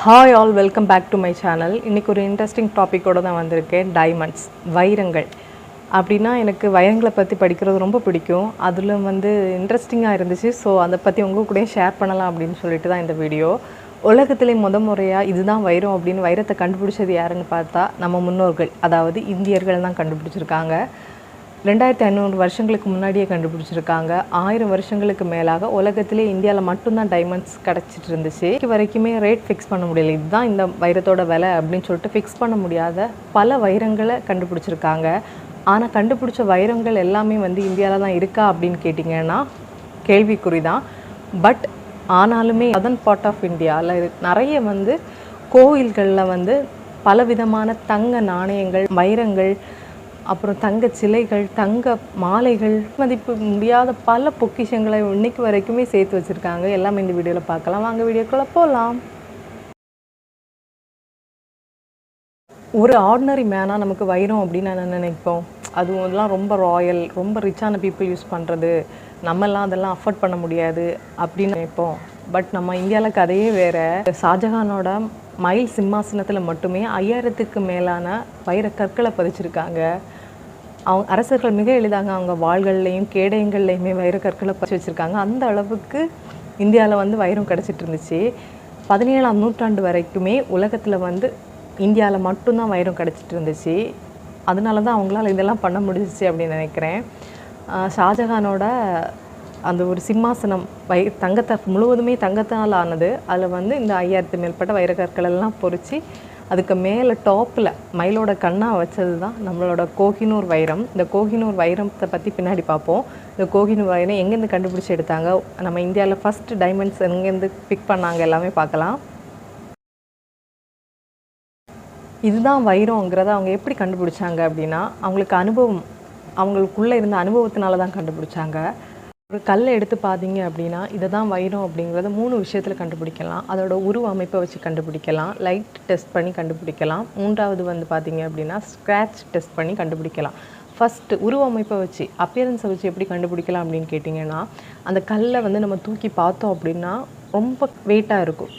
Hi all, welcome back to my channel. இன்றைக்கி ஒரு interesting டாப்பிக்கோடு தான் வந்திருக்கேன். டைமண்ட்ஸ், வைரங்கள். அப்படின்னா எனக்கு வைரங்களை பற்றி படிக்கிறது ரொம்ப பிடிக்கும். அதில் இன்ட்ரெஸ்டிங்காக இருந்துச்சு. ஸோ அதை பற்றி உங்கள் கூட ஷேர் பண்ணலாம் அப்படின்னு சொல்லிட்டு தான் இந்த வீடியோ. உலகத்திலே முறையாக இதுதான் வைரம் அப்படின்னு வைரத்தை கண்டுபிடிச்சது யாருன்னு பார்த்தா நம்ம முன்னோர்கள், அதாவது இந்தியர்கள் தான் கண்டுபிடிச்சிருக்காங்க. 2500 வருஷங்களுக்கு முன்னாடியே கண்டுபிடிச்சிருக்காங்க. 1000 வருஷங்களுக்கு மேலாக உலகத்திலே இந்தியாவில் மட்டும்தான் டைமண்ட்ஸ் கிடச்சிட்டு இருந்துச்சு. இது வரைக்குமே ரேட் ஃபிக்ஸ் பண்ண முடியல, இதுதான் இந்த வைரத்தோட விலை அப்படின்னு சொல்லிட்டு ஃபிக்ஸ் பண்ண முடியாத பல வைரங்களை கண்டுபிடிச்சிருக்காங்க. ஆனால் கண்டுபிடிச்ச வைரங்கள் எல்லாமே இந்தியாவில் தான் இருக்கா அப்படின்னு கேட்டிங்கன்னா கேள்விக்குறி தான். பட் ஆனாலுமே அதன் பார்ட் ஆஃப் இந்தியாவில் நிறைய கோயில்களில் பலவிதமான தங்க நாணயங்கள், வைரங்கள், அப்புறம் தங்க சிலைகள், தங்க மாலைகள், மதிப்பு முடியாத பல பொக்கிஷங்களை இன்னைக்கு வரைக்குமே சேர்த்து வச்சுருக்காங்க. எல்லாமே இந்த வீடியோவில் பார்க்கலாம். வாங்க வீடியோக்குள்ளே போகலாம். ஒரு ஆர்டினரி மேனாக நமக்கு வைரம் அப்படின்னு நான் நினைப்போம். அதுவும் அதெல்லாம் ரொம்ப ராயல், ரொம்ப ரிச்சான பீப்புள் யூஸ் பண்ணுறது, நம்மெல்லாம் அதெல்லாம் அஃபோர்ட் பண்ண முடியாது அப்படின்னு நினைப்போம். பட் நம்ம இந்தியாவில் கதையே வேறு. ஷாஜஹானோட மயில் சிம்மாசனத்தில் மட்டுமே 5000க்கு மேலான வைர கற்களை பதிச்சிருக்காங்க. அவங்க அரசர்கள் மிக எளிதாக அவங்க வாள்கள்லையும் கேடயங்கள்லையுமே வைர கற்களை பதிச்சு வச்சுருக்காங்க. அந்த அளவுக்கு இந்தியாவில் வைரம் கிடச்சிட்டு இருந்துச்சு. 17ஆம் நூற்றாண்டு வரைக்குமே உலகத்தில் இந்தியாவில் மட்டும்தான் வைரம் கிடச்சிட்டு இருந்துச்சு. அதனால தான் அவங்களால இதெல்லாம் பண்ண முடிஞ்சிச்சு அப்படின்னு நினைக்கிறேன். ஷாஜஹானோட அந்த ஒரு சிம்மாசனம் தங்கத்தை முழுவதுமே தங்கத்தால் ஆனது. அதில் இந்த 5000 மேற்பட்ட வைரக்கற்கள் எல்லாம் பொறிச்சு அதுக்கு மேலே டாப்பில் மயிலோட கண்ணாக வச்சது தான் நம்மளோட கோஹினூர் வைரம். இந்த கோஹினூர் வைரத்தை பற்றி பின்னாடி பார்ப்போம். இந்த கோஹினூர் வைரம் எங்கேருந்து கண்டுபிடிச்சி எடுத்தாங்க, நம்ம இந்தியாவில் ஃபஸ்ட்டு டைமண்ட்ஸ் எங்கேருந்து பிக் பண்ணாங்க, எல்லாமே பார்க்கலாம். இதுதான் வைரங்கிறத அவங்க எப்படி கண்டுபிடிச்சாங்க அப்படின்னா அவங்களுக்கு அனுபவம், அவங்களுக்குள்ளே இருந்த அனுபவத்தினால தான் கண்டுபிடிச்சாங்க. ஒரு கல்லை எடுத்து பார்த்தீங்க அப்படின்னா இதை தான் வைரம் அப்படிங்கிறத 3 விஷயத்தில் கண்டுபிடிக்கலாம். அதோட உருவ அமைப்பை வச்சு கண்டுபிடிக்கலாம், லைட் டெஸ்ட் பண்ணி கண்டுபிடிக்கலாம், மூன்றாவது பார்த்தீங்க அப்படின்னா ஸ்க்ராட்ச் டெஸ்ட் பண்ணி கண்டுபிடிக்கலாம். ஃபஸ்ட்டு உருவ அமைப்பை வச்சு, அப்பியரன்ஸை வச்சு எப்படி கண்டுபிடிக்கலாம் அப்படின்னு கேட்டிங்கன்னா, அந்த கல்லை நம்ம தூக்கி பார்த்தோம் அப்படின்னா ரொம்ப வெயிட்டாக இருக்கும்.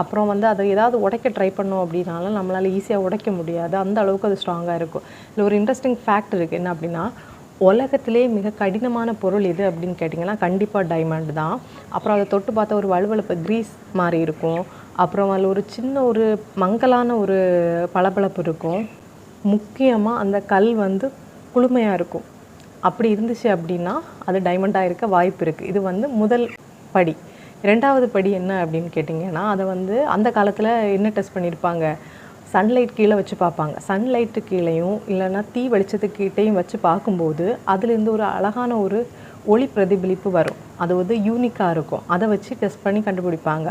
அப்புறம் அதை ஏதாவது உடைக்க ட்ரை பண்ணோம் அப்படின்னாலும் நம்மளால் ஈஸியாக உடைக்க முடியாது, அந்த அளவுக்கு அது ஸ்ட்ராங்காக இருக்கும். இதில் ஒரு இன்ட்ரெஸ்டிங் ஃபேக்ட் இருக்குது. என்ன அப்படின்னா, உலகத்திலே மிக கடினமான பொருள் எது அப்படின்னு கேட்டிங்கன்னா கண்டிப்பாக டைமண்ட் தான். அப்புறம் அதை தொட்டு பார்த்தா ஒரு வலுவழுப்பு கிரீஸ் மாதிரி இருக்கும். அப்புறம் அதில் ஒரு சின்ன ஒரு மங்கலான ஒரு பளபளப்பு இருக்கும். முக்கியமாக அந்த கல் குளுமையாக இருக்கும். அப்படி இருந்துச்சு அப்படின்னா அது டைமண்டாக இருக்க வாய்ப்பு இருக்குது. இது முதல் படி. 2வது படி என்ன அப்படின்னு கேட்டிங்கன்னா, அதை அந்த காலத்தில் என்ன டெஸ்ட் பண்ணியிருப்பாங்க, சன்லைட் கீழே வச்சு பார்ப்பாங்க. சன்லைட்டு கீழேயும் இல்லைன்னா தீ வெளிச்சத்துக்கிட்டையும் வச்சு பார்க்கும்போது அதுலேருந்து ஒரு அழகான ஒரு ஒளி பிரதிபலிப்பு வரும். அது யூனிக்காக இருக்கும். அதை வச்சு டெஸ்ட் பண்ணி கண்டுபிடிப்பாங்க.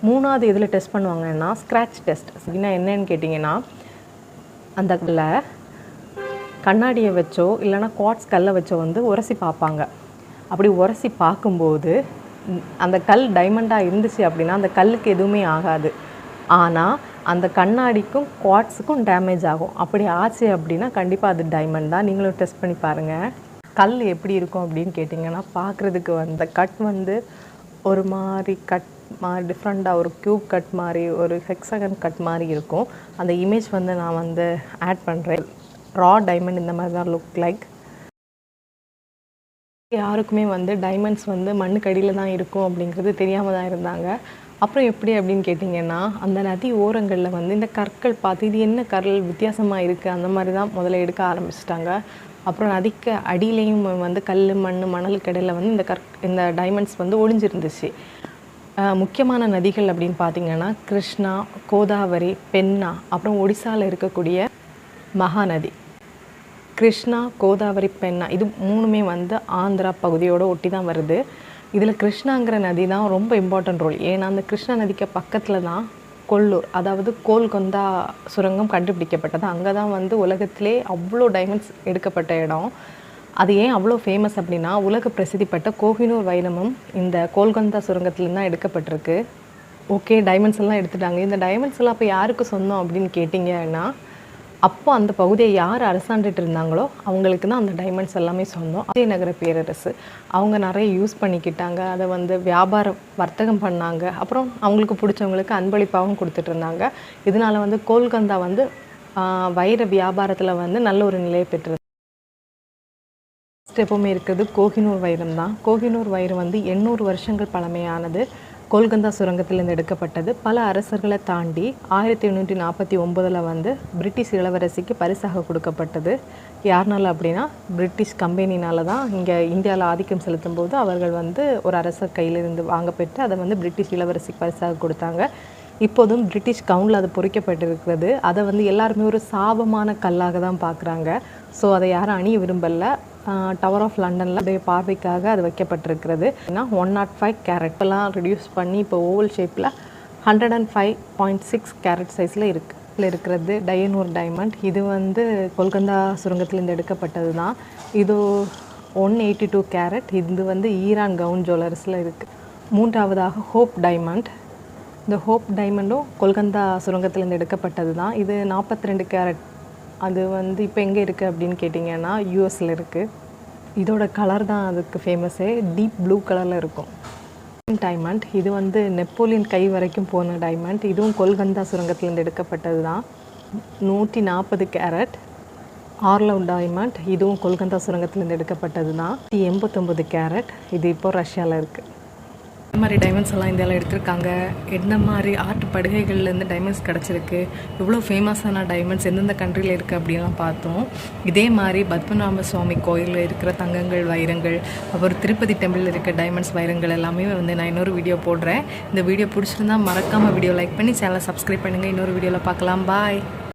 3வது இதில் டெஸ்ட் பண்ணுவாங்கன்னா ஸ்க்ராட்ச் டெஸ்ட். அப்படின்னா என்னன்னு கேட்டிங்கன்னா, அந்த கண்ணாடியை வச்சோ இல்லைன்னா குவார்ட்ஸ் கல்லை வச்சோ உரசி பார்ப்பாங்க. அப்படி உரசி பார்க்கும்போது அந்த கல் டைமண்டாக இருந்துச்சு அப்படின்னா அந்த கல்லுக்கு எதுவுமே ஆகாது. ஆனால் அந்த கண்ணாடிக்கும் குவார்ட்ஸுக்கும் டேமேஜ் ஆகும். அப்படி ஆச்சு அப்படின்னா கண்டிப்பாக அது டைமண்ட் தான். நீங்களும் டெஸ்ட் பண்ணி பாருங்கள். கல் எப்படி இருக்கும் அப்படின்னு கேட்டிங்கன்னா, பார்க்குறதுக்கு கட் ஒரு மாதிரி கட் மாதிரி டிஃப்ரெண்ட்டாக ஒரு க்யூப் கட் மாதிரி ஒரு ஹெக்ஸகன் கட் மாதிரி இருக்கும். அந்த இமேஜ் நான் ஆட் பண்ணுறேன். ரா டைமண்ட் இந்த மாதிரி தான் லுக் லைக். யாருக்குமே டைமண்ட்ஸ் மண்ணுக்கடியில் தான் இருக்கும் அப்படிங்கிறது தெரியாமல் தான் இருந்தாங்க. அப்புறம் எப்படி அப்படின்னு கேட்டிங்கன்னா, அந்த நதி ஓரங்களில் இந்த கற்கள் பார்த்து இது என்ன கற்கள் வித்தியாசமாக இருக்குது அந்த மாதிரி தான் முதல்ல எடுக்க ஆரம்பிச்சிட்டாங்க. அப்புறம் நதிக்கு அடியிலையும் கல், மண், மணலுக்கு இடையில் இந்த டைமண்ட்ஸ் ஒளிஞ்சிருந்துச்சு. முக்கியமான நதிகள் அப்படின்னு பார்த்திங்கன்னா கிருஷ்ணா, கோதாவரி, பென்னா, அப்புறம் ஒடிசாவில் இருக்கக்கூடிய மகாநதி. கிருஷ்ணா, கோதாவரி, பென்னா இது 3மே ஆந்திரா பகுதியோடு ஒட்டி தான் வருது. இதில் கிருஷ்ணாங்கிற நதி தான் ரொம்ப இம்பார்ட்டன்ட் ரோல். ஏன்னா அந்த கிருஷ்ணா நதிக்கு பக்கத்தில் தான் கொல்லூர், அதாவது கோல்கொந்தா சுரங்கம் கண்டுபிடிக்கப்பட்டது. அங்கே தான் உலகத்திலே அவ்வளோ டைமண்ட்ஸ் எடுக்கப்பட்ட இடம். அது ஏன் அவ்வளோ ஃபேமஸ் அப்படின்னா, உலக பிரசித்தி பெற்ற கோஹினூர் வைரமும் இந்த கோல்கொந்தா சுரங்கத்துலேருந்து தான் எடுக்கப்பட்டிருக்கு. ஓகே, டைமண்ட்ஸ் எல்லாம் எடுத்துட்டாங்க. இந்த டைமண்ட்ஸ் எல்லாம் அப்போ யாருக்கு சொந்தம் அப்படின்னு கேட்டிங்கன்னா, அப்போ அந்த பகுதியை யார் அரசாண்டுட்டு இருந்தாங்களோ அவங்களுக்கு தான் அந்த டைமண்ட்ஸ் எல்லாமே சொந்தம். விஜயநகர பேரரசு அவங்க நிறைய யூஸ் பண்ணிக்கிட்டாங்க, அதை வந்து வர்த்தகம் பண்ணாங்க. அப்புறம் அவங்களுக்கு பிடிச்சவங்களுக்கு அன்பளிப்பாகவும் கொடுத்துட்டு இருந்தாங்க. இதனால வந்து கோல்கந்தா வந்து வைர வியாபாரத்தில் வந்து நல்ல ஒரு நிலையை பெற்றது. எப்பவுமே இருக்கிறது கோஹினூர் வைரம் தான். கோஹினூர் வைரம் வந்து 800 வருஷங்கள் பழமையானது. கோல்கந்தா சுரங்கத்திலிருந்து எடுக்கப்பட்டது. பல அரசர்களை தாண்டி 1849 வந்து பிரிட்டிஷ் இளவரசிக்கு பரிசாக கொடுக்கப்பட்டது. யாருனால அப்படின்னா பிரிட்டிஷ் கம்பெனினால தான். இங்கே இந்தியாவில் ஆதிக்கம் செலுத்தும் போது அவர்கள் வந்து ஒரு அரசர் கையிலிருந்து வாங்க பெற்று அதை வந்து பிரிட்டிஷ் இளவரசிக்கு பரிசாக கொடுத்தாங்க. இப்போதும் பிரிட்டிஷ் கவுண்டில் அது பொறிக்கப்பட்டிருக்கிறது. அதை வந்து எல்லாருமே ஒரு சாபமான கல்லாக தான் பார்க்குறாங்க. ஸோ அதை யாரும் அணிய விரும்பலை. டவர் ஆஃப் லண்டனில் அதே பார்வைக்காக அது வைக்கப்பட்டிருக்கிறது. ஏன்னா 105 கேரட் எல்லாம் ரெடியூஸ் பண்ணி இப்போ ஓவல் ஷேப்பில் 105.6 கேரட் சைஸில் இருக்கிறது டயனூர் டைமண்ட். இது வந்து கொல்கந்தா சுரங்கத்திலேருந்து எடுக்கப்பட்டது தான். இது 182 கேரட். இது வந்து ஈரான் கவுன் ஜுவல்லர்ஸில் இருக்குது. மூன்றாவதாக ஹோப் டைமண்ட். இந்த ஹோப் டைமண்டும் கொல்கந்தா சுரங்கத்திலேருந்து எடுக்கப்பட்டது தான். இது 42 கேரட். அது வந்து இப்போ எங்கே இருக்குது அப்படின்னு கேட்டிங்கன்னா யூஎஸில் இருக்குது. இதோட கலர் தான் அதுக்கு ஃபேமஸே, டீப் ப்ளூ கலரில் இருக்கும். டைமண்ட் இது வந்து நெப்போலியன் கை வரைக்கும் போன டைமண்ட். இதுவும் கொல்கந்தா சுரங்கத்திலேருந்து எடுக்கப்பட்டது தான். 140 கேரட். ஆர்லவ் டைமண்ட் இதுவும் கொல்கந்தா சுரங்கத்திலேருந்து எடுக்கப்பட்டது தான். 89 கேரட். இது இப்போ ரஷ்யாவில் இருக்குது. இந்த மாதிரி டைமண்ட்ஸ் எல்லாம் இந்தியாவில் எடுத்திருக்காங்க. என்ன மாதிரி ஆர்ட் படுகைகள்லேருந்து டைமண்ட்ஸ் கிடச்சிருக்கு, இவ்வளோ ஃபேமஸான டைமண்ட்ஸ் எந்தெந்த கண்ட்ரியில் இருக்குது அப்படின்லாம் பார்த்தோம். இதே மாதிரி பத்மநாப சுவாமி கோயிலில் இருக்கிற தங்கங்கள், வைரங்கள், அப்புறம் திருப்பதி டெம்பிளில் இருக்க டைமண்ட்ஸ், வைரங்கள் எல்லாமே வந்து நான் இன்னொரு வீடியோ போடுறேன். இந்த வீடியோ பிடிச்சிருந்தா மறக்காமல் வீடியோ லைக் பண்ணி சேனலை சப்ஸ்கிரைப் பண்ணுங்கள். இன்னொரு வீடியோவில் பார்க்கலாம். பாய்.